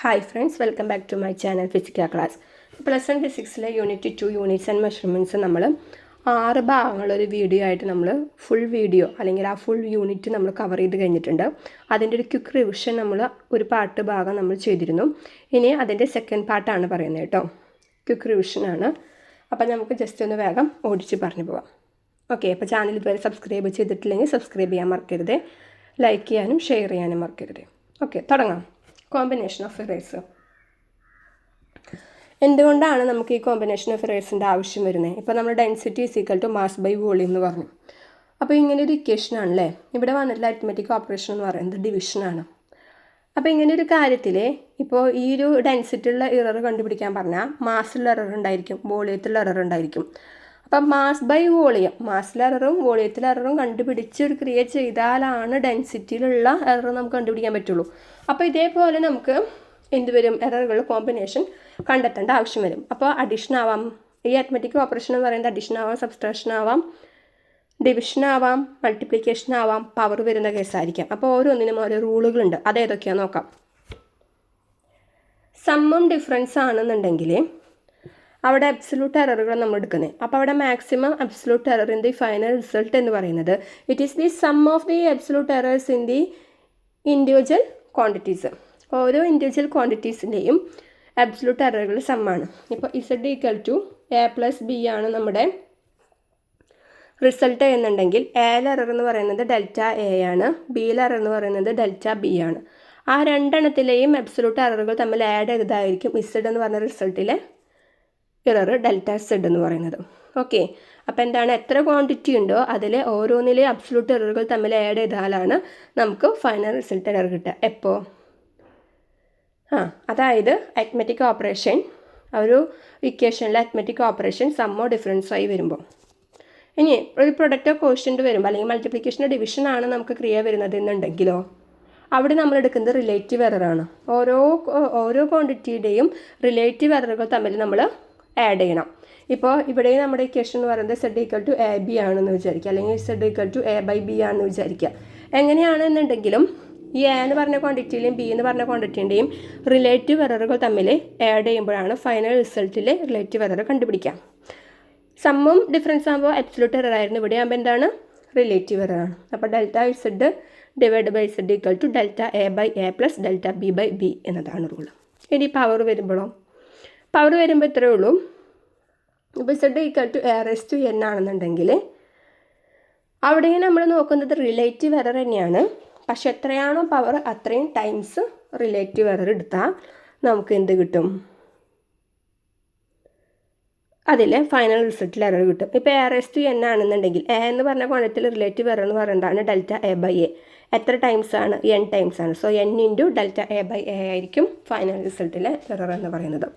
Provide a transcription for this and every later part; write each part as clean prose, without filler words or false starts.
Hi friends, welcome back to my channel Physica class. Plus 1 Physics Unit 2 Units and Measurements നമ്മൾ 6 ഭാഗങ്ങളൊരു video ആയിട്ട് നമ്മൾ full video അല്ലെങ്കിൽ ആ full unit നമ്മൾ cover ചെയ്ത് കഴിഞ്ഞിട്ടുണ്ട്. അതിൻ്റെ ഒരു ക്വിക്ക് റിവിഷൻ നമ്മൾ ഒരു പാർട്ട് ഭാഗം നമ്മൾ ചെയ്തിരുന്നു. ഇനി അതിൻ്റെ സെക്കൻഡ് പാർട്ടാണ് പറയുന്നത് കേട്ടോ. ക്വിക്ക് റിവിഷനാണ്. അപ്പോൾ നമുക്ക് ജസ്റ്റ് ഒന്ന് വേഗം ഓടിച്ച് പറഞ്ഞു പോകാം. ഓക്കെ, അപ്പോൾ ചാനൽ ഇതുവരെ സബ്സ്ക്രൈബ് ചെയ്തിട്ടില്ലെങ്കിൽ സബ്സ്ക്രൈബ് ചെയ്യാൻ മറക്കരുത്. ലൈക്ക് ചെയ്യാനും ഷെയർ ചെയ്യാനും മറക്കരുത്. ഓക്കെ, തുടങ്ങാം. Combination of erase. എന്തുകൊണ്ടാണ് നമുക്ക് ഈ കോമ്പിനേഷൻ ഓഫ് ഇറേസിൻ്റെ ആവശ്യം വരുന്നത്? ഇപ്പോൾ നമ്മൾ density is equal to mass by volume എന്ന് പറഞ്ഞു. അപ്പോൾ ഇങ്ങനെ ഒരു ഇക്വേഷനാണല്ലേ. ഇവിടെ വന്നിട്ടുള്ള അരിത്മെറ്റിക് ഓപ്പറേഷൻ എന്ന് പറയുന്നത് ഡിവിഷനാണ്. അപ്പോൾ ഇങ്ങനെ ഒരു കാര്യത്തിൽ ഇപ്പോൾ ഈ ഒരു ഡെൻസിറ്റിയുള്ള ഇറർ കണ്ടുപിടിക്കാൻ പറഞ്ഞാൽ മാസിലുള്ള എറർ ഉണ്ടായിരിക്കും, വോളിയത്തിലുള്ള എറർ ഉണ്ടായിരിക്കും. അപ്പം മാസ് ബൈ വോളിയം, മാസിലെ എററും വോളിയത്തിലെ എററും കണ്ടുപിടിച്ച് ഒരു ക്രിയേറ്റ് ചെയ്താലാണ് ഡെൻസിറ്റിയിലുള്ള എറർ നമുക്ക് കണ്ടുപിടിക്കാൻ പറ്റുള്ളൂ. അപ്പോൾ ഇതേപോലെ നമുക്ക് എന്ത് വരും, എററുകൾ കോമ്പിനേഷൻ കണ്ടെത്തേണ്ട ആവശ്യം വരും. അപ്പോൾ അഡീഷൻ ആവാം, ഈ അരിത്മെറ്റിക് ഓപ്പറേഷൻ എന്ന് പറയുന്നത് അഡീഷൻ ആവാം, സബ്സ്ട്രാക്ഷൻ ആവാം, ഡിവിഷൻ ആവാം, മൾട്ടിപ്ലിക്കേഷൻ ആവാം, പവർ വരുന്ന കേസായിരിക്കാം. അപ്പോൾ ഓരോന്നിനും ഓരോ റൂളുകളുണ്ട്. അതേതൊക്കെയാണെന്ന് നോക്കാം. സമ്മും ഡിഫറൻസ് ആണെന്നുണ്ടെങ്കിൽ അവിടെ അബ്സല്യൂട്ട് എററുകൾ നമ്മൾ എടുക്കുന്നത്. അപ്പോൾ അവിടെ maximum absolute error in the final result എന്ന് പറയുന്നത് it is the sum of the absolute errors in the individual quantities. ഓരോ ഇൻഡിവിജ്വൽ ക്വാണ്ടിറ്റീസിൻ്റെയും അബ്സല്യൂട്ട് എററുകൾ സമ്മാണ്. ഇപ്പോൾ Z equal to A plus B ആണ് നമ്മുടെ റിസൾട്ട് എന്നുണ്ടെങ്കിൽ എയിലെ എറർ എന്ന് പറയുന്നത് ഡെൽറ്റ എ ആണ്, ബിയിലെ എറർ എന്ന് പറയുന്നത് ഡെൽറ്റ ബി ആണ്. ആ രണ്ടെണ്ണത്തിലെയും അബ്സല്യൂട്ട് എററുകൾ തമ്മിൽ ആഡ് ചെയ്തതായിരിക്കും ഇസഡ് എന്ന് പറഞ്ഞ റിസൾട്ടിലെ എറർ ഡെൽറ്റ സെഡ് എന്ന് പറയുന്നത്. ഓക്കെ, അപ്പോൾ എന്താണ്, എത്ര ക്വാണ്ടിറ്റി ഉണ്ടോ അതിൽ ഓരോന്നിലെ അബ്സല്യൂട്ട് എററുകൾ തമ്മിൽ ആഡ് ചെയ്താലാണ് നമുക്ക് ഫൈനൽ റിസൾട്ട് എറർ കിട്ടുക. എപ്പോൾ അതായത് അരിത്മെറ്റിക് ഓപ്പറേഷൻ, ഒരു ഇക്വേഷനിലെ അരിത്മെറ്റിക് ഓപ്പറേഷൻ സമ്മോ ഡിഫറൻസോ ആയി വരുമ്പോൾ. ഇനി ഒരു പ്രൊഡക്റ്റോ കോഷ്യൻ്റ് വരുമ്പോൾ അല്ലെങ്കിൽ മൾട്ടിപ്ലിക്കേഷനോ ഡിവിഷൻ ആണ് നമുക്ക് ക്രിയ വരുന്നത് എന്നുണ്ടെങ്കിലോ അവിടെ നമ്മൾ എടുക്കുന്നത് റിലേറ്റീവ് എററാണ്. ഓരോ ക്വാണ്ടിറ്റിയുടെയും റിലേറ്റീവ് എററുകൾ തമ്മിൽ നമ്മൾ ആഡ് ചെയ്യണം. ഇപ്പോൾ ഇവിടെ നമ്മുടെ ഇക്വേഷൻ എന്ന് പറയുന്നത് Z equal to A B ആണെന്ന് വിചാരിക്കുക, അല്ലെങ്കിൽ Z equal to A by B ആണെന്ന് വിചാരിക്കുക. എങ്ങനെയാണെന്നുണ്ടെങ്കിലും ഈ എ എന്ന് പറഞ്ഞ ക്വാണ്ടിറ്റിയിലെയും ബി എന്ന് പറഞ്ഞ ക്വാണ്ടിറ്റിൻ്റെയും റിലേറ്റീവ് എററുകൾ തമ്മിൽ ആഡ് ചെയ്യുമ്പോഴാണ് ഫൈനൽ റിസൾട്ടിലെ റിലേറ്റീവ് എറർ കണ്ടുപിടിക്കാം. സമ്മും ഡിഫറൻസ് ആകുമ്പോൾ അബ്സല്യൂട്ട് എറർ ആയിരുന്നു, ഇവിടെ ആകുമ്പോൾ എന്താണ്, റിലേറ്റീവ് എററാണ്. അപ്പോൾ delta Z divide by Z equal to delta A by A plus delta B by B എന്നതാണ് റൂൾ. ഇനി പവർ വരുമ്പോഴോ, പവർ വരുമ്പോൾ ഇത്രയേ ഉള്ളൂ. ഇപ്പോൾ Z equal to A raise to N ആണെന്നുണ്ടെങ്കിൽ അവിടെയും നമ്മൾ നോക്കുന്നത് റിലേറ്റീവ് എറർ തന്നെയാണ്. പക്ഷെ എത്രയാണോ പവർ അത്രയും ടൈംസ് റിലേറ്റീവ് എറർ എടുത്താൽ നമുക്ക് എന്ത് കിട്ടും, അതിൽ ഫൈനൽ റിസൾട്ടിൽ എറർ കിട്ടും. ഇപ്പോൾ എ റേസ് ടു എൻ ആണെന്നുണ്ടെങ്കിൽ എ എന്ന് പറഞ്ഞ ക്വാണ്ടിറ്റിയിൽ റിലേറ്റീവ് എറർ എന്ന് പറയുന്നതാണ് ഡെൽറ്റ എ ബൈ എ. എത്ര ടൈംസ് ആണ്, എൻ ടൈംസ് ആണ്. So N into delta A by A ആയിരിക്കും ഫൈനൽ റിസൾട്ടിലെ എറർ എന്ന് പറയുന്നത്.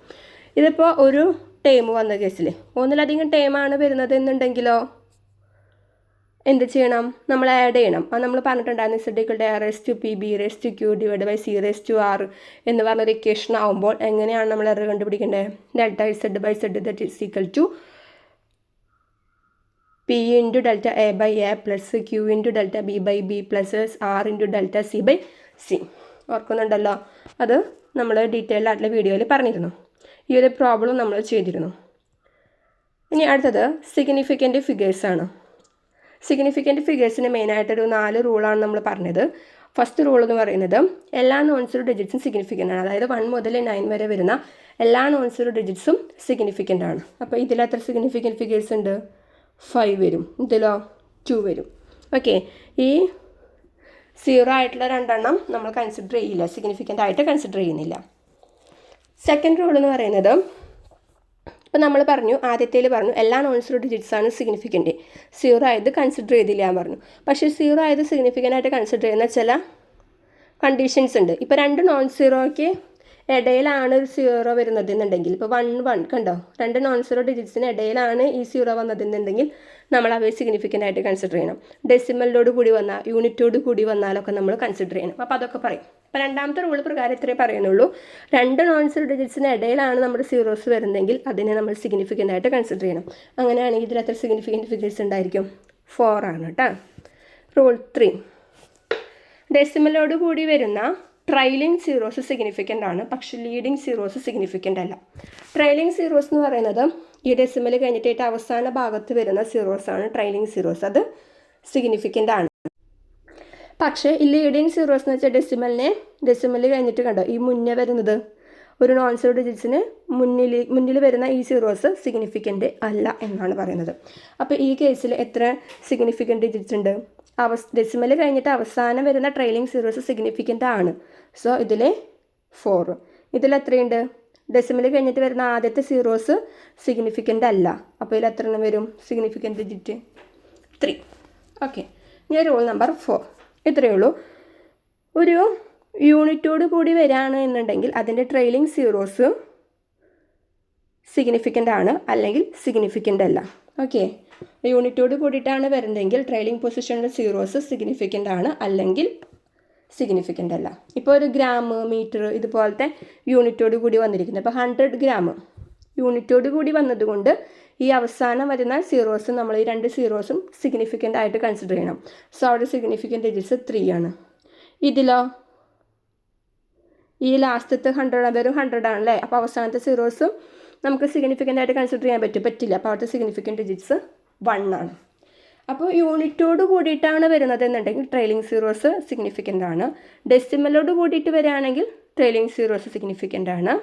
ഇതിപ്പോൾ ഒരു ടേം വന്ന കേസിൽ ഒന്നിലധികം ടേമാണ് വരുന്നത് എന്നുണ്ടെങ്കിലോ എന്ത് ചെയ്യണം, നമ്മൾ ആഡ് ചെയ്യണം. അത് നമ്മൾ പറഞ്ഞിട്ടുണ്ടായിരുന്നു Z equal to A raise to P B raise to Q divide by C raise to R എന്ന് പറഞ്ഞൊരു ഇക്വേഷൻ ആകുമ്പോൾ എങ്ങനെയാണ് നമ്മൾ എറർ കണ്ടുപിടിക്കേണ്ടത്? Delta Z by Z that is equal to P into delta A by A plus Q into delta B by B plus R into delta C by C. ഓർക്കുന്നുണ്ടല്ലോ, അത് നമ്മൾ detailed ആയിട്ടുള്ള വീഡിയോയിൽ പറഞ്ഞിരുന്നു. ഈ ഒരു പ്രോബ്ലം നമ്മൾ ചെയ്തിരുന്നു. ഇനി അടുത്തത് സിഗ്നിഫിക്കൻ്റ് ഫിഗേഴ്സാണ്. സിഗ്നിഫിക്കൻ്റ് ഫിഗേഴ്സിന് മെയിനായിട്ടൊരു 4 റൂളാണ് നമ്മൾ പറഞ്ഞത്. ഫസ്റ്റ് റൂൾ എന്ന് പറയുന്നത് എല്ലാ നോൺ സീറോ ഡിജിറ്റ്സും സിഗ്നിഫിക്കൻ്റ് ആണ്. അതായത് 1 മുതൽ 9 വരെ വരുന്ന എല്ലാ നോൺ സീറോ ഡിജിറ്റ്സും സിഗ്നിഫിക്കൻ്റ് ആണ്. അപ്പോൾ ഇതിൽ എത്ര സിഗ്നിഫിക്കൻ്റ് ഫിഗേഴ്സ് ഉണ്ട്? 5 വരും. ഇതിലോ 2 വരും. ഓക്കെ, ഈ 0 ആയിട്ടുള്ള 2 എണ്ണം നമ്മൾ കൺസിഡർ ചെയ്യില്ല, സിഗ്നിഫിക്കൻ്റ് ആയിട്ട് കൺസിഡർ ചെയ്യുന്നില്ല. സെക്കൻഡ് റൂൾ എന്ന് പറയുന്നത്, ഇപ്പോൾ നമ്മൾ പറഞ്ഞു ആദ്യത്തേൽ പറഞ്ഞു എല്ലാ നോൺ സീറോ ഡിജിറ്റ്സ് ആണ് സിഗ്നിഫിക്കൻ്റ്, 0 ആയത് കൺസിഡർ ചെയ്തില്ല എന്ന് പറഞ്ഞു. പക്ഷേ 0 ആയത് സിഗ്നിഫിക്കൻ്റ് ആയിട്ട് കൺസിഡർ ചെയ്യുന്ന ചില കണ്ടീഷൻസ് ഉണ്ട്. ഇപ്പോൾ 2 നോൺ സീറോയ്ക്ക് ഇടയിലാണ് ഒരു 0 വരുന്നത് എന്നുണ്ടെങ്കിൽ, ഇപ്പോൾ 1 1 കണ്ടോ, 2 നോൺ സീറോ ഡിജിറ്റ്സിന് ഇടയിലാണ് ഈ 0 വന്നതെന്നുണ്ടെങ്കിൽ നമ്മൾ അവയെ സിഗ്നിഫിക്കൻ്റ് ആയിട്ട് കൺസിഡർ ചെയ്യണം. ഡെസിമലിനോട് കൂടി വന്നാൽ, യൂണിറ്റോട് കൂടി വന്നാലൊക്കെ നമ്മൾ കൺസിഡർ ചെയ്യണം. അപ്പോൾ അതൊക്കെ പറയും. അപ്പോൾ രണ്ടാമത്തെ റൂൾ പ്രകാരം ഇത്രേ പറയുന്നുള്ളൂ. 2 നോൺ സീറോ ഡിജിറ്റ്സിന് ഇടയിലാണ് നമ്മുടെ സീറോസ് വരുന്നതെങ്കിൽ അതിനെ നമ്മൾ സിഗ്നിഫിക്കൻ്റ് ആയിട്ട് കൺസിഡർ ചെയ്യണം. അങ്ങനെയാണെങ്കിൽ ഇതിൽ എത്ര സിഗ്നിഫിക്കൻ്റ് ഫിഗേഴ്സ് ഉണ്ടായിരിക്കും? 4 ആണ് കേട്ടോ. റൂൾ 3, ഡെസിമലോട് കൂടി വരുന്ന ട്രailing സീറോസ് സിഗ്നിഫിക്കൻ്റ് ആണ്, പക്ഷെ ലീഡിങ് സീറോസ് സിഗ്നിഫിക്കൻ്റ് അല്ല. ട്രailing സീറോസ് എന്ന് പറയുന്നത് ഈ ഡെസിമൽ കഴിഞ്ഞിട്ട് അവസാന ഭാഗത്ത് വരുന്ന സീറോസ് ആണ് ട്രailing സീറോസ്, അത് സിഗ്നിഫിക്കൻ്റ് ആണ്. പക്ഷേ ഈ ലീഡിങ് സീറോസ് എന്ന് വെച്ചാൽ ഡെസിമൽ കഴിഞ്ഞിട്ട് കണ്ടോ ഈ മുന്നേ വരുന്നത് ഒരു നോൺ സീറോ ഡിജിറ്റ്സിന് മുന്നിൽ വരുന്ന ഈ സീറോസ് സിഗ്നിഫിക്കൻ്റ് അല്ല എന്നാണ് പറയുന്നത്. അപ്പോൾ ഈ കേസിൽ എത്ര സിഗ്നിഫിക്കൻ്റ് ഡിജിറ്റ്സ് ഉണ്ട്? ഡെസിമൽ കഴിഞ്ഞിട്ട് അവസാനം വരുന്ന ട്രailing സീറോസ് സിഗ്നിഫിക്കൻ്റ് ആണ്. സോ ഇതിൽ 4. ഇതിൽ എത്രയുണ്ട്? ഡെസിമൽ കഴിഞ്ഞിട്ട് വരുന്ന ആദ്യത്തെ സീറോസ് സിഗ്നിഫിക്കൻ്റ് അല്ല. അപ്പോൾ ഇതിൽ എത്ര എണ്ണം വരും സിഗ്നിഫിക്കൻ്റ് ഡിജിറ്റ്? 3. ഓക്കെ, ഞാൻ റൂൾ നമ്പർ 4 ഇത്രയേ ഉള്ളൂ. ഒരു യൂണിറ്റോട് കൂടി വരികയാണ് എന്നുണ്ടെങ്കിൽ അതിൻ്റെ ട്രailing സീറോസ് സിഗ്നിഫിക്കൻ്റ് ആണ്, അല്ലെങ്കിൽ സിഗ്നിഫിക്കൻ്റ് അല്ല. ഓക്കെ, യൂണിറ്റോട് കൂടിയിട്ടാണ് വരുന്നതെങ്കിൽ ട്രailing പൊസിഷനിലെ സീറോസ് സിഗ്നിഫിക്കൻ്റ് ആണ്, അല്ലെങ്കിൽ സിഗ്നിഫിക്കൻ്റ് അല്ല. ഇപ്പോൾ ഒരു ഗ്രാം, മീറ്റർ ഇതുപോലത്തെ യൂണിറ്റോട് കൂടി വന്നിരിക്കുന്നത്. അപ്പോൾ 100 ഗ്രാം യൂണിറ്റോട് കൂടി വന്നതുകൊണ്ട് ഈ അവസാനം വരുന്ന സീറോസ് നമ്മൾ ഈ 2 സീറോസും സിഗ്നിഫിക്കൻ്റ് ആയിട്ട് കൺസിഡർ ചെയ്യണം. സോ അവിടെ സിഗ്നിഫിക്കൻ്റ് ഡിജിറ്റ്സ് 3 ആണ്. ഇതിലോ ഈ ലാസ്റ്റത്തെ 100 അതൊരു 100 ആണല്ലേ. അപ്പോൾ അവസാനത്തെ സീറോസ് നമുക്ക് സിഗ്നിഫിക്കൻ്റ് ആയിട്ട് കൺസിഡർ ചെയ്യാൻ പറ്റില്ല. അപ്പോൾ അവിടുത്തെ സിഗ്നിഫിക്കൻ്റ് ഡിജിറ്റ്സ് 1 ആണ്. അപ്പോൾ യൂണിറ്റോട് കൂടിയിട്ടാണ് വരുന്നത് എന്നുണ്ടെങ്കിൽ ട്രailing സീറോസ് സിഗ്നിഫിക്കൻ്റ് ആണ്. ഡെസിമലോട് കൂടിയിട്ട് വരികയാണെങ്കിൽ ട്രailing സീറോസ് സിഗ്നിഫിക്കൻ്റ് ആണ്,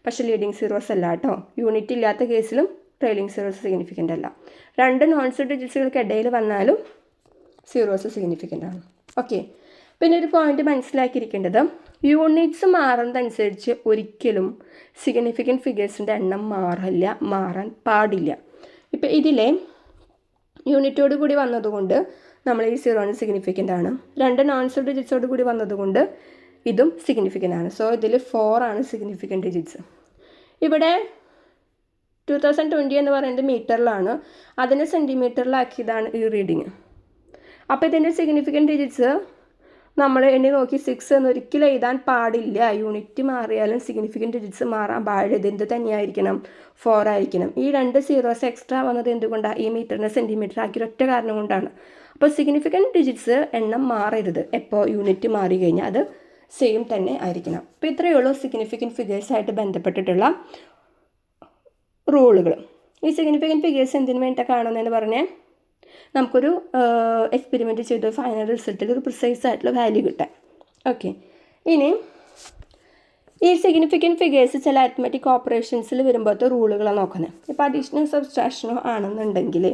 പക്ഷേ ലീഡിങ് സീറോസ് അല്ല കേട്ടോ. യൂണിറ്റ് ഇല്ലാത്ത കേസിലും ട്രailing സീറോസ് സിഗ്നിഫിക്കൻ്റ് അല്ല. 2 നോൺ സീറോ ഡിജിറ്റ്സുകൾക്ക് ഇടയിൽ വന്നാലും സീറോസ് സിഗ്നിഫിക്കൻ്റ് ആണ്. ഓക്കെ, പിന്നെ ഒരു പോയിന്റ് മനസ്സിലാക്കിയിരിക്കേണ്ടത്, യൂണിറ്റ്സ് മാറുന്നതനുസരിച്ച് ഒരിക്കലും സിഗ്നിഫിക്കൻ്റ് ഫിഗേഴ്സിൻ്റെ എണ്ണം മാറാൻ പാടില്ല. ഇപ്പോൾ ഇതിലെ യൂണിറ്റോട് കൂടി വന്നതുകൊണ്ട് നമ്മൾ ഈ സീറോന് സിഗ്നിഫിക്കൻ്റ് ആണ്. 2 നോൺ സീറോ ഡിജിറ്റ്സോട് കൂടി വന്നതുകൊണ്ട് ഇതും സിഗ്നിഫിക്കൻ്റ് ആണ്. സോ ഇതിൽ 4 ആണ് സിഗ്നിഫിക്കൻ്റ് ഡിജിറ്റ്സ്. ഇവിടെ 2020 എന്ന് പറയുന്നത് മീറ്ററിലാണ്, അതിനെ സെൻറ്റിമീറ്ററിലാക്കിയതാണ് ഈ റീഡിങ്. അപ്പോൾ ഇതിൻ്റെ സിഗ്നിഫിക്കൻ്റ് ഡിജിറ്റ്സ് നമ്മൾ എണ്ണി നോക്കി 6 എന്നൊരിക്കലും എഴുതാൻ പാടില്ല. യൂണിറ്റ് മാറിയാലും സിഗ്നിഫിക്കൻ്റ് ഡിജിറ്റ്സ് മാറാൻ പാടില്ല. എന്ത് തന്നെയായിരിക്കണം? 4 ആയിരിക്കണം. ഈ 2 സീറോസ് എക്സ്ട്രാ വന്നത് എന്തുകൊണ്ടാണ്? ഈ മീറ്ററിനെ സെൻറ്റിമീറ്റർ ആക്കിയ ഒറ്റ കാരണം കൊണ്ടാണ്. അപ്പോൾ സിഗ്നിഫിക്കൻ്റ് ഡിജിറ്റ്സ് എണ്ണം മാറരുത്. എപ്പോൾ യൂണിറ്റ് മാറി കഴിഞ്ഞാൽ അത് സെയിം തന്നെ ആയിരിക്കണം. അപ്പോൾ ഇത്രയേ ഉള്ളൂ സിഗ്നിഫിക്കൻ്റ് ഫിഗേഴ്സായിട്ട് ബന്ധപ്പെട്ടിട്ടുള്ള റൂളുകൾ. ഈ സിഗ്നിഫിക്കൻ്റ് ഫിഗേഴ്സ് എന്തിനു വേണ്ടിയിട്ടാണ് കാണുന്നതെന്ന് പറഞ്ഞാൽ നമുക്കൊരു എക്സ്പെരിമെൻറ്റ് ചെയ്ത് ഫൈനൽ റിസൾട്ടിൽ ഒരു പ്രിസൈസ് ആയിട്ടുള്ള വാല്യൂ കിട്ടാൻ. ഓക്കെ, ഇനി ഈ സിഗ്നിഫിക്കൻ്റ് ഫിഗേഴ്സ് ചില അരിത്മെറ്റിക് ഓപ്പറേഷൻസിൽ വരുമ്പോഴത്തെ റൂളുകളാണ് നോക്കുന്നത്. ഇപ്പോൾ അഡീഷണൽ സബ്സ്ട്രാക്ഷനോ ആണെന്നുണ്ടെങ്കിൽ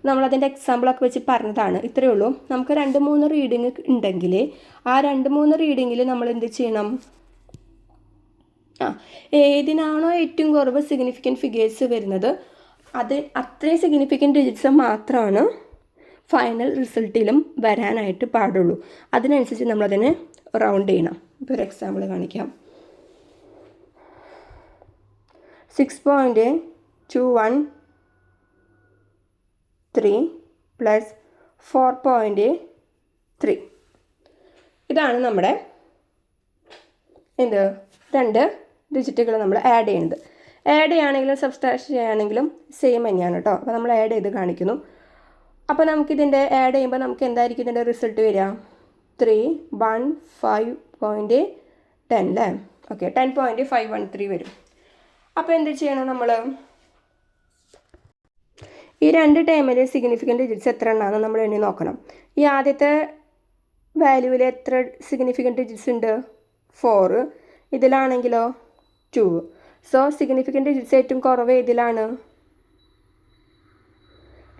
നമ്മളതിൻ്റെ എക്സാമ്പിളൊക്കെ വെച്ച് പറഞ്ഞതാണ്. ഇത്രയേ ഉള്ളൂ. നമുക്ക് 2-3 റീഡിങ് ഉണ്ടെങ്കിൽ ആ 2-3 റീഡിങ്ങിൽ നമ്മൾ എന്ത് ചെയ്യണം? ഏതിനാണോ ഏറ്റവും കുറവ് സിഗ്നിഫിക്കൻ്റ് ഫിഗേഴ്സ് വരുന്നത് അത് അത്രയും സിഗ്നിഫിക്കൻ്റ് ഡിജിറ്റ്സ് മാത്രമാണ് ഫൈനൽ റിസൾട്ടിലും വരാനായിട്ട് പാടുള്ളൂ. അതിനനുസരിച്ച് നമ്മളതിനെ റൗണ്ട് ചെയ്യണം. ഇപ്പോൾ ഒരു എക്സാമ്പിൾ കാണിക്കാം. 6.213 പ്ലസ് 4.3 ഇതാണ് നമ്മുടെ 2 ഡിജിറ്റുകൾ നമ്മൾ ആഡ് ചെയ്യുന്നത്. ആഡ് ചെയ്യുകയാണെങ്കിലും സബ്സ്ട്രാക്ട് ചെയ്യുകയാണെങ്കിലും സെയിം തന്നെയാണ് കേട്ടോ. അപ്പോൾ നമ്മൾ ആഡ് ചെയ്ത് കാണിക്കുന്നു. അപ്പോൾ നമുക്കിതിൻ്റെ ആഡ് ചെയ്യുമ്പോൾ നമുക്ക് എന്തായിരിക്കും ഇതിൻ്റെ റിസൾട്ട് വരിക? 315.10 അല്ലേ? ഓക്കെ, 10.513 വരും. അപ്പോൾ എന്ത് ചെയ്യണം നമ്മൾ? ഈ 2 ടൈമിൽ സിഗ്നിഫിക്കൻ്റ് ഡിജിറ്റ്സ് എത്ര എണ്ണാണെന്ന് നമ്മൾ എണ്ണി നോക്കണം. ഈ ആദ്യത്തെ വാല്യൂവിൽ എത്ര സിഗ്നിഫിക്കൻ്റ് ഡിജിറ്റ്സ് ഉണ്ട്? 4. ഇതിലാണെങ്കിലോ 2. സോ സിഗ്നിഫിക്കൻ്റ് ഡിജിറ്റ്സ് ഏറ്റവും കുറവ് ഇതിലാണ്,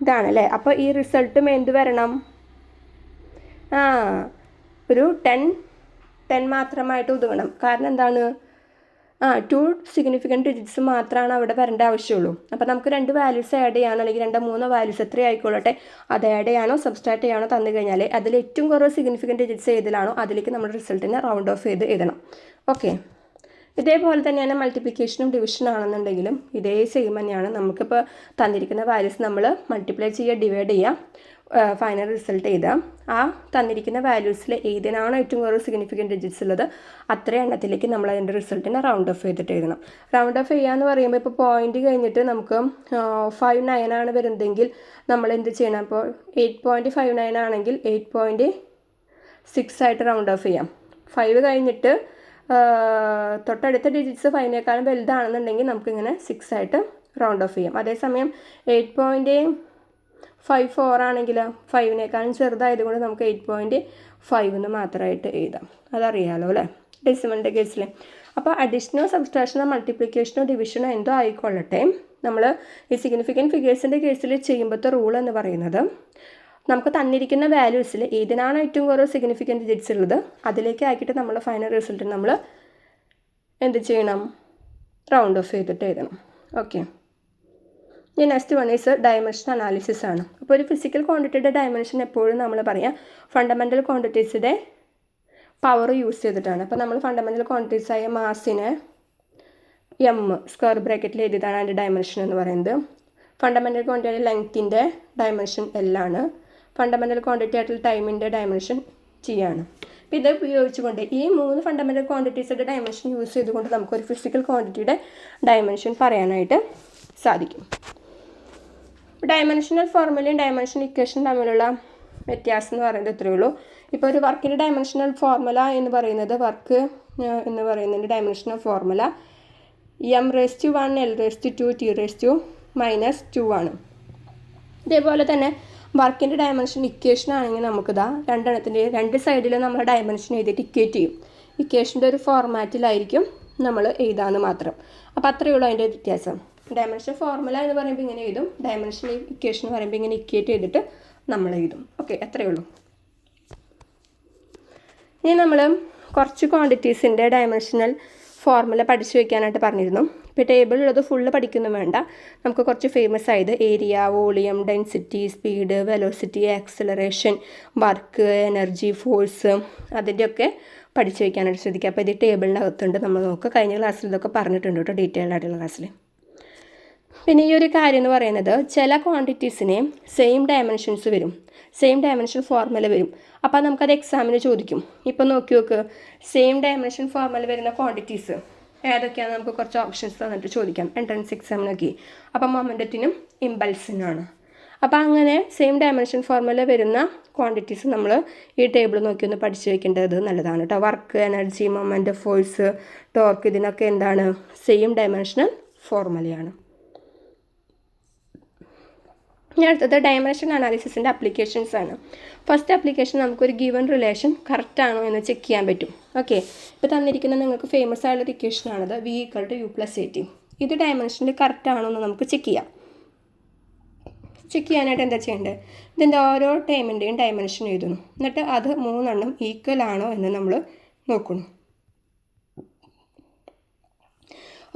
ഇതാണല്ലേ. അപ്പോൾ ഈ റിസൾട്ടും എന്ത് വരണം? ഒരു 10 മാത്രമായിട്ട് ഒതുങ്ങണം. കാരണം എന്താണ്? 2 സിഗ്നിഫിക്കൻ്റ് ഡിജിറ്റ്സ് മാത്രമാണ് അവിടെ വരേണ്ട ആവശ്യമുള്ളൂ. അപ്പോൾ നമുക്ക് 2 വാല്യൂസ് ആഡ് ചെയ്യാനോ അല്ലെങ്കിൽ 2-3 വാല്യൂസ് എത്ര ആയിക്കോളട്ടെ അത് ആഡ് ചെയ്യാനോ സബ്സ്ട്രാക്ട് ചെയ്യാനോ തന്നു കഴിഞ്ഞാൽ അതിൽ ഏറ്റവും കുറവ് സിഗ്നിഫിക്കൻ്റ് ഡിജിറ്റ്സ് ഏതിലാണോ അതിലേക്ക് നമ്മുടെ റിസൾട്ടിനെ റൗണ്ട് ഓഫ് ചെയ്ത് എഴുതണം. ഓക്കെ, ഇതേപോലെ തന്നെയാണ് മൾട്ടിപ്ലിക്കേഷനും ഡിവിഷനും ആണെന്നുണ്ടെങ്കിലും ഇതേ സെയിം തന്നെയാണ്. നമുക്കിപ്പോൾ തന്നിരിക്കുന്ന വാല്യൂസ് നമ്മൾ മൾട്ടിപ്ലൈ ചെയ്യുക, ഡിവൈഡ് ചെയ്യുക, ഫൈനൽ റിസൾട്ട് എഴുതാം. ആ തന്നിരിക്കുന്ന വാല്യൂസിൽ ഏതിനാണോ ഏറ്റവും കുറവ് സിഗ്നിഫിക്കൻ്റ് ഡിജിറ്റ്സ് ഉള്ളത് അത്രയും എണ്ണത്തിലേക്ക് നമ്മൾ അതിൻ്റെ റിസൾട്ടിനെ റൗണ്ട് ഓഫ് ചെയ്തിട്ട് എഴുതണം. റൗണ്ട് ഓഫ് ചെയ്യുക എന്ന് പറയുമ്പോൾ ഇപ്പോൾ പോയിന്റ് കഴിഞ്ഞിട്ട് നമുക്ക് 59 ആണ് വരുന്നതെങ്കിൽ നമ്മൾ എന്ത് ചെയ്യണം? അപ്പോൾ 8.59 ആണെങ്കിൽ 8.6 ആയിട്ട് റൗണ്ട് ഓഫ് ചെയ്യാം. 5 കഴിഞ്ഞിട്ട് തൊട്ടടുത്ത ഡിജിറ്റ്സ് 5നേക്കാളും വലുതാണെന്നുണ്ടെങ്കിൽ നമുക്കിങ്ങനെ 6 ആയിട്ട് റൗണ്ട് ഓഫ് ചെയ്യാം. അതേസമയം 8.54 ആണെങ്കിൽ 5നേക്കാളും ചെറുതായതുകൊണ്ട് നമുക്ക് 8.5 എന്ന് മാത്രമായിട്ട് എഴുതാം. അതറിയാമല്ലോ അല്ലേ ഡെസിമലിൻ്റെ കേസിൽ. അപ്പോൾ അഡീഷനോ സബ്സ്ട്രാക്ഷനോ മൾട്ടിപ്ലിക്കേഷനോ ഡിവിഷനോ എന്തോ ആയിക്കൊള്ളട്ടെ, നമ്മൾ ഈ സിഗ്നിഫിക്കൻറ്റ് ഫിഗേഴ്സിൻ്റെ കേസിൽ ചെയ്യുമ്പോഴത്തെ റൂൾ എന്ന് പറയുന്നത് നമുക്ക് തന്നിരിക്കുന്ന വാല്യൂസിൽ ഏതിനാണ് ഏറ്റവും കൂടുതൽ സിഗ്നിഫിക്കൻറ്റ് ഡിജിറ്റ്സ് ഉള്ളത് അതിലേക്ക് ആക്കിയിട്ട് നമ്മൾ ഫൈനൽ റിസൾട്ട് നമ്മൾ എന്ത് ചെയ്യണം, റൗണ്ട് ഓഫ് ചെയ്തിട്ട് എഴുതണം. ഓക്കെ, ഇനി next one is dimension analysis ആണ്. അപ്പോൾ ഒരു ഫിസിക്കൽ ക്വാണ്ടിറ്റിയുടെ ഡയമെൻഷൻ എപ്പോഴും നമ്മൾ പറയാം ഫണ്ടമെൻ്റൽ ക്വാണ്ടിറ്റീസിൻ്റെ പവർ യൂസ് ചെയ്തിട്ടാണ്. അപ്പോൾ നമ്മൾ ഫണ്ടമെൻ്റൽ ക്വാണ്ടിറ്റീസായ മാസിനെ എം സ്ക്വയർ ബ്രാക്കറ്റിൽ എഴുതിയതാണ് അതിൻ്റെ ഡയമെൻഷൻ എന്ന് പറയുന്നത്. ഫണ്ടമെൻ്റൽ ക്വാണ്ടിറ്റിയുടെ ലെങ്ത്തിൻ്റെ ഡയമെൻഷൻ എല്ലാണ്. ഫണ്ടമെൻ്റൽ ക്വാണ്ടിറ്റി ആയിട്ടുള്ള ടൈമിൻ്റെ ഡയമെൻഷൻ ആണ്. അപ്പോൾ ഇത് ഉപയോഗിച്ചുകൊണ്ട് ഈ 3 ഫണ്ടമെൻ്റൽ ക്വാണ്ടിറ്റീസിൻ്റെ ഡയമെൻഷൻ യൂസ് ചെയ്തുകൊണ്ട് നമുക്കൊരു ഫിസിക്കൽ ക്വാണ്ടിറ്റിയുടെ ഡയമെൻഷൻ പറയാനായിട്ട് സാധിക്കും. ഡയമെൻഷണൽ ഫോർമുലയും ഡയമെൻഷണൽ ഇക്വേഷനും തമ്മിലുള്ള വ്യത്യാസം എന്ന് പറയുന്നത് ഇത്രയേ ഉള്ളൂ. ഇപ്പോൾ ഒരു വർക്കിൻ്റെ ഡയമെൻഷണൽ ഫോർമുല എന്ന് പറയുന്നത് dimensional formula m⁻⁴ l⁻²⁴ t⁻⁻² ആണ്. ഇതേപോലെ തന്നെ വർക്കിൻ്റെ ഡയമെൻഷൻ ഇക്വേഷൻ ആണെങ്കിൽ നമുക്കിതാ രണ്ടെണ്ണത്തിൻ്റെ രണ്ട് സൈഡിലും നമ്മൾ ഡയമെൻഷൻ എഴുതിയിട്ട് ഇക്വേറ്റ് ചെയ്യും. ഇക്വേഷൻ്റെ ഒരു ഫോർമാറ്റിലായിരിക്കും നമ്മൾ എഴുതാമെന്ന് മാത്രം. അപ്പോൾ അത്രയേ ഉള്ളൂ അതിൻ്റെ വ്യത്യാസം. ഡയമെൻഷൻ ഫോർമുല എന്ന് പറയുമ്പോൾ ഇങ്ങനെ എഴുതും, ഡയമെൻഷൻ ഇക്വേഷൻ എന്ന് പറയുമ്പോൾ ഇങ്ങനെ ഇക്വേറ്റ് ചെയ്തിട്ട് നമ്മൾ എഴുതും. ഓക്കെ, അത്രയേ ഉള്ളൂ. ഇനി നമ്മൾ കുറച്ച് ക്വാണ്ടിറ്റീസിൻ്റെ ഡയമെൻഷണൽ ഫോർമുല പഠിച്ചു വയ്ക്കാനായിട്ട് പറഞ്ഞിരുന്നു. ഇപ്പോൾ ടേബിളിലുള്ളത് ഫുള്ള് പഠിക്കൊന്നും വേണ്ട. നമുക്ക് കുറച്ച് ഫേമസ് ആയത് area, volume, density, speed, velocity, acceleration, work, energy, force അതിൻ്റെയൊക്കെ പഠിച്ചു വയ്ക്കാനായിട്ട് ശ്രദ്ധിക്കുക. അപ്പോൾ ഇത് ടേബിളിനകത്തുണ്ട്, നമ്മൾ നോക്കുക. കഴിഞ്ഞ ക്ലാസ്സിൽ ഇതൊക്കെ പറഞ്ഞിട്ടുണ്ട് കേട്ടോ, ഡീറ്റെയിൽഡ് ആയിട്ടുള്ള ക്ലാസ്സിൽ. പിന്നെ ഈ ഒരു കാര്യം എന്ന് പറയുന്നത് ചില ക്വാണ്ടിറ്റീസിന് സെയിം ഡയമെൻഷൻസ് വരും, സെയിം ഡയമെൻഷൻ ഫോർമുല വരും. അപ്പോൾ നമുക്കത് എക്സാമിന് ചോദിക്കും. ഇപ്പോൾ നോക്കി നോക്ക്, സെയിം ഡയമെൻഷൻ ഫോർമുല വരുന്ന ക്വാണ്ടിറ്റീസ് ഏതൊക്കെയാണ് നമുക്ക് കുറച്ച് ഓപ്ഷൻസ് തന്നിട്ട് ചോദിക്കാം എൻട്രൻസ് എക്സാമിനൊക്കെ. അപ്പം മൊമെൻറ്റത്തിനും ഇമ്പൾസിനാണ്. അപ്പോൾ അങ്ങനെ സെയിം ഡയമെൻഷൻ ഫോർമുല വരുന്ന ക്വാണ്ടിറ്റീസ് നമ്മൾ ഈ ടേബിൾ നോക്കി ഒന്ന് പഠിച്ചു വയ്ക്കേണ്ടത് നല്ലതാണ് കേട്ടോ. Work, energy, moment, force, torque ഇതിനൊക്കെ എന്താണ് സെയിം ഡയമെൻഷണൽ ഫോർമുലയാണ്. ഇനി അടുത്തത് ഡയമെൻഷൻ അനാലിസിസിൻ്റെ അപ്ലിക്കേഷൻസ് ആണ്. ഫസ്റ്റ് ആപ്ലിക്കേഷൻ നമുക്കൊരു ഗിവൺ റിലേഷൻ കറക്റ്റ് ആണോ എന്ന് ചെക്ക് ചെയ്യാൻ പറ്റും. ഓക്കെ, ഇപ്പോൾ തന്നിരിക്കുന്ന നിങ്ങൾക്ക് ഫേമസ് ആയിട്ടുള്ള ഇക്വേഷനാണത് v=u+at. ഇത് ഡയമെൻഷനിൽ കറക്റ്റ് ആണോ എന്ന് നമുക്ക് ചെക്ക് ചെയ്യാം. ചെക്ക് ചെയ്യാനായിട്ട് എന്താ ചെയ്യേണ്ടത്, ഇതിൻ്റെ ഓരോ ടൈമിൻ്റെയും ഡയമെൻഷൻ എഴുതുന്നു. എന്നിട്ട് അത് 3 ഈക്വൽ ആണോ എന്ന് നമ്മൾ നോക്കുന്നു.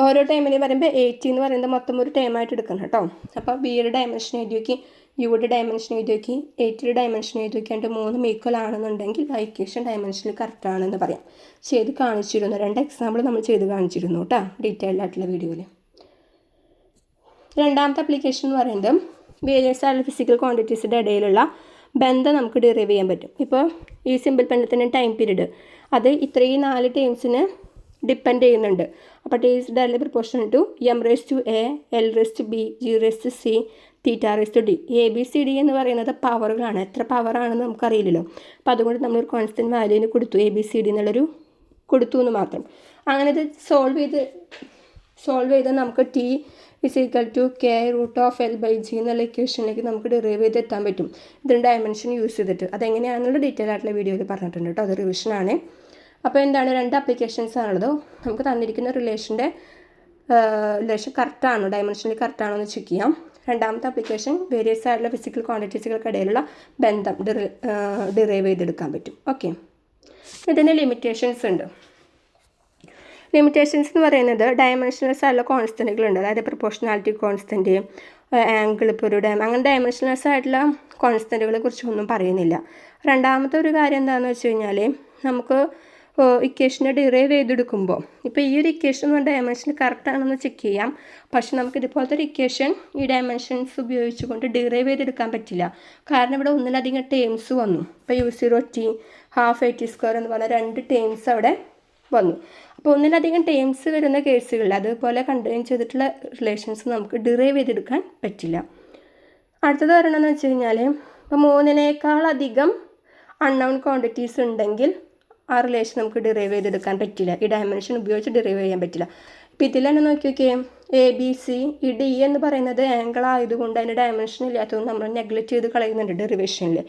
ഓരോ ടൈമിന് പറയുമ്പോൾ 80 എന്ന് പറയുന്നത് മൊത്തം ഒരു ടൈമായിട്ട് എടുക്കണം കേട്ടോ. അപ്പോൾ ബിയുടെ ഡയമെൻഷൻ എഴുതി വയ്ക്കി, യുടെ ഡയമെൻഷൻ എഴുതി വയ്ക്കി, 80യുടെ ഡയമെൻഷൻ എഴുതി വയ്ക്കാണ്ട് 3 ഈക്വൽ ആണെന്നുണ്ടെങ്കിൽ ആ ഇക്വേഷൻ ഡയമെൻഷനിൽ കറക്റ്റ് ആണെന്ന് പറയാം. ചെയ്ത് കാണിച്ചിരുന്നു, 2 എക്സാമ്പിൾ നമ്മൾ ചെയ്ത് കാണിച്ചിരുന്നു കേട്ടോ ഡീറ്റെയിൽഡ് ആയിട്ടുള്ള വീഡിയോയിൽ. രണ്ടാമത്തെ ആപ്ലിക്കേഷൻ എന്ന് പറയുന്നത് വേരിയസ് ആയിട്ടുള്ള ഫിസിക്കൽ ക്വാണ്ടിറ്റീസിൻ്റെ ഇടയിലുള്ള ബന്ധം നമുക്ക് ഡിറൈവ് ചെയ്യാൻ പറ്റും. ഇപ്പോൾ ഈ സിമ്പിൾ പെൻഡത്തിൻ്റെ ടൈം പീരീഡ് അത് ഇത്രയും 4 ടൈംസിന് ഡിപ്പെൻഡ് ചെയ്യുന്നുണ്ട്. അപ്പോൾ T is directly proportional to m⁻⁴, l⁻⁵, g⁻⁶, θ⁻D. ABCD എന്ന് പറയുന്നത് പവറുകളാണ്. എത്ര പവറാണെന്ന് നമുക്കറിയില്ലല്ലോ. അപ്പോൾ അതുകൊണ്ട് നമ്മളൊരു കോൺസ്റ്റൻറ്റ് വാല്യൂവിന് കൊടുത്തു, ABCD എന്നുള്ളൊരു കൊടുത്തു എന്ന് മാത്രം. അങ്ങനെ ഇത് സോൾവ് ചെയ്ത് നമുക്ക് T is equal to k√L/G എന്നുള്ള ഇക്വേഷനിലേക്ക് നമുക്ക് ഡിറൈവ് ചെയ്ത് എത്താൻ പറ്റും. ഇതിൻ്റെ ഡയമെൻഷൻ യൂസ് ചെയ്തിട്ട് അതെങ്ങനെയാണെന്നുള്ള ഡീറ്റെയിൽ ആയിട്ടുള്ള വീഡിയോയിൽ പറഞ്ഞിട്ടുണ്ട് കേട്ടോ. അത് റിവിഷനാണ്. അപ്പോൾ എന്താണ് 2 ആപ്ലിക്കേഷൻസ് ആണുള്ളത്. നമുക്ക് തന്നിരിക്കുന്ന റിലേഷൻ കറക്റ്റാണോ, ഡയമെൻഷനിൽ കറക്റ്റാണോ എന്ന് ചെക്ക് ചെയ്യാം. രണ്ടാമത്തെ ആപ്ലിക്കേഷൻ വേരിയസ് ആയിട്ടുള്ള ഫിസിക്കൽ ക്വാണ്ടിറ്റീസുകൾക്കിടയിലുള്ള ബന്ധം ഡിറൈവ് ചെയ്തെടുക്കാൻ പറ്റും. ഓക്കെ, ഇതിന് ലിമിറ്റേഷൻസ് ഉണ്ട്. ലിമിറ്റേഷൻസ് എന്ന് പറയുന്നത് ഡയമെൻഷൻലെസ് ആയിട്ടുള്ള കോൺസ്റ്റൻറ്റുകളുണ്ട്. അതായത് പ്രൊപ്പോർഷണാലിറ്റി കോൺസ്റ്റൻറ്റ്, ആംഗിൾ, ഇപ്പോൾ ഒരു അങ്ങനെ ഡയമെൻഷൻലെസ് ആയിട്ടുള്ള കോൺസ്റ്റൻറ്റുകളെ കുറിച്ചൊന്നും പറയുന്നില്ല. രണ്ടാമത്തെ ഒരു കാര്യം എന്താണെന്ന് വെച്ച് കഴിഞ്ഞാൽ നമുക്ക് ഇക്വേഷനെ ഡിറൈവ് ചെയ്തെടുക്കുമ്പോൾ ഇപ്പോൾ ഈ ഒരു ഇക്വേഷൻ ഡയമെൻഷൻ കറക്റ്റാണെന്ന് ചെക്ക് ചെയ്യാം. പക്ഷെ നമുക്ക് ഇതുപോലത്തെ ഒരു ഇക്വേഷൻ ഈ ഡയമെൻഷൻസ് ഉപയോഗിച്ചുകൊണ്ട് ഡിറൈവ് ചെയ്തെടുക്കാൻ പറ്റില്ല. കാരണം ഇവിടെ ഒന്നിലധികം ടേംസ് വന്നു. ഇപ്പോൾ u0t ½ എന്ന് പറഞ്ഞാൽ 2 ടേംസ് അവിടെ വന്നു. അപ്പോൾ ഒന്നിലധികം ടേംസ് വരുന്ന കേസുകളിൽ അതുപോലെ കണ്ടെയ്ൻ ചെയ്തിട്ടുള്ള റിലേഷൻസ് നമുക്ക് ഡിറൈവ് ചെയ്തെടുക്കാൻ പറ്റില്ല. അടുത്തത് പറയണമെന്ന് വെച്ച് കഴിഞ്ഞാൽ ഇപ്പോൾ 3നേക്കാളധികം അൺനൗൺ ക്വാണ്ടിറ്റീസ് ഉണ്ടെങ്കിൽ ആ റിലേഷൻ നമുക്ക് ഡിറൈവ് ചെയ്തെടുക്കാൻ പറ്റില്ല. ഈ ഡയമെൻഷൻ ഉപയോഗിച്ച് ഡിറൈവ് ചെയ്യാൻ പറ്റില്ല. അപ്പോൾ ഇതിൽ തന്നെ നോക്കി നോക്കിയേ, എ ബി സി, ഈ ഡി എന്ന് പറയുന്നത് ആംഗിൾ ആയതുകൊണ്ട് അതിൻ്റെ ഡയമെൻഷൻ ഇല്ലാത്തതുകൊണ്ട് നമ്മൾ നെഗ്ലക്റ്റ് ചെയ്ത് കളയുന്നുണ്ട് ഡെറിവേഷനിൽ.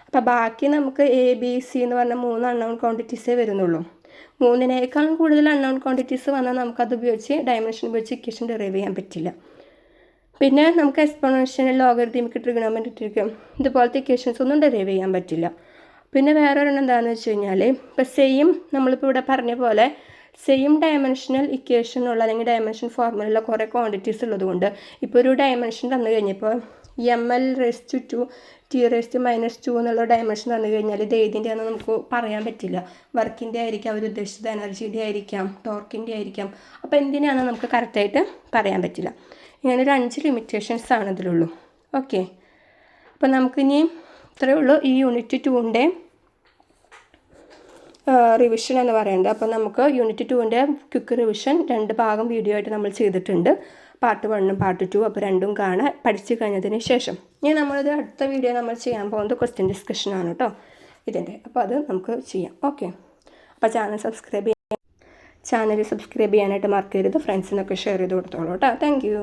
അപ്പോൾ ബാക്കി നമുക്ക് എ ബി സി എന്ന് പറഞ്ഞ 3 അൺനോൺ ക്വാണ്ടിറ്റീസേ വരുന്നുള്ളൂ. 3നേക്കാളും കൂടുതൽ അൺനോൺ ക്വാണ്ടിറ്റീസ് വന്നാൽ നമുക്കത് ഉപയോഗിച്ച് ഡയമെൻഷൻ ഉപയോഗിച്ച് ഇക്വേഷൻ ഡെറൈവ് ചെയ്യാൻ പറ്റില്ല. പിന്നെ നമുക്ക് എക്സ്പോണൻഷ്യൽ, ലോഗരിതമിക്, ട്രിഗണോമെട്രിക് ഇതുപോലത്തെ ഇക്വേഷൻസ് ഒന്നും ഡെറൈവ് ചെയ്യാൻ പറ്റില്ല. പിന്നെ വേറെ ഒരെണ്ണം എന്താണെന്ന് വെച്ച് കഴിഞ്ഞാൽ, ഇപ്പോൾ സെയിം നമ്മളിപ്പോൾ ഇവിടെ പറഞ്ഞ പോലെ സെയിം ഡയമെൻഷണൽ ഇക്വേഷനുള്ള അല്ലെങ്കിൽ ഡയമെൻഷൻ ഫോർമുലയുള്ള കുറേ ക്വാണ്ടിറ്റീസ് ഉള്ളതുകൊണ്ട് ഇപ്പോൾ ഒരു ഡയമെൻഷൻ തന്നു കഴിഞ്ഞപ്പോൾ ML⁻², T⁻−2 എന്നുള്ള ഡയമെൻഷൻ തന്നു കഴിഞ്ഞാൽ ഇത് ഏതിൻ്റെയാണെന്ന് നമുക്ക് പറയാൻ പറ്റില്ല. വർക്കിൻ്റെ ആയിരിക്കാം, അവർ ഉദ്ദേശിച്ചത് എനർജിയുടെ ആയിരിക്കാം, ടോർക്കിൻ്റെ ആയിരിക്കാം. അപ്പോൾ എന്തിനാണെന്ന് നമുക്ക് കറക്റ്റായിട്ട് പറയാൻ പറ്റില്ല. ഇങ്ങനെ ഒരു 5 ലിമിറ്റേഷൻസ് ആണ് ഇതിലുള്ളൂ. ഓക്കെ, അപ്പോൾ നമുക്കിനി ഇത്രയേ ഉള്ളൂ ഈ യൂണിറ്റ് 2ൻ്റെ റിവിഷൻ എന്ന് പറയുന്നത്. അപ്പോൾ നമുക്ക് യൂണിറ്റ് 2ൻ്റെ ക്വിക്ക് റിവിഷൻ 2 ഭാഗം വീഡിയോ ആയിട്ട് നമ്മൾ ചെയ്തിട്ടുണ്ട്. പാർട്ട് 1ഉം പാർട്ട് 2. അപ്പോൾ രണ്ടും കാണാൻ പഠിച്ചു കഴിഞ്ഞതിന് ശേഷം ഇനി നമ്മളിത് അടുത്ത വീഡിയോ നമ്മൾ ചെയ്യാൻ പോകുന്നത് ക്വസ്റ്റ്യൻ ഡിസ്കഷനാണ് കേട്ടോ ഇതിൻ്റെ. അപ്പോൾ അത് നമുക്ക് ചെയ്യാം. ഓക്കെ, അപ്പോൾ ചാനൽ സബ്സ്ക്രൈബ് ചെയ്യാനായിട്ട് മറക്കരുത്. ഫ്രണ്ട്സിനൊക്കെ ഷെയർ ചെയ്ത് കൊടുത്തോളൂ കേട്ടോ. Thank you.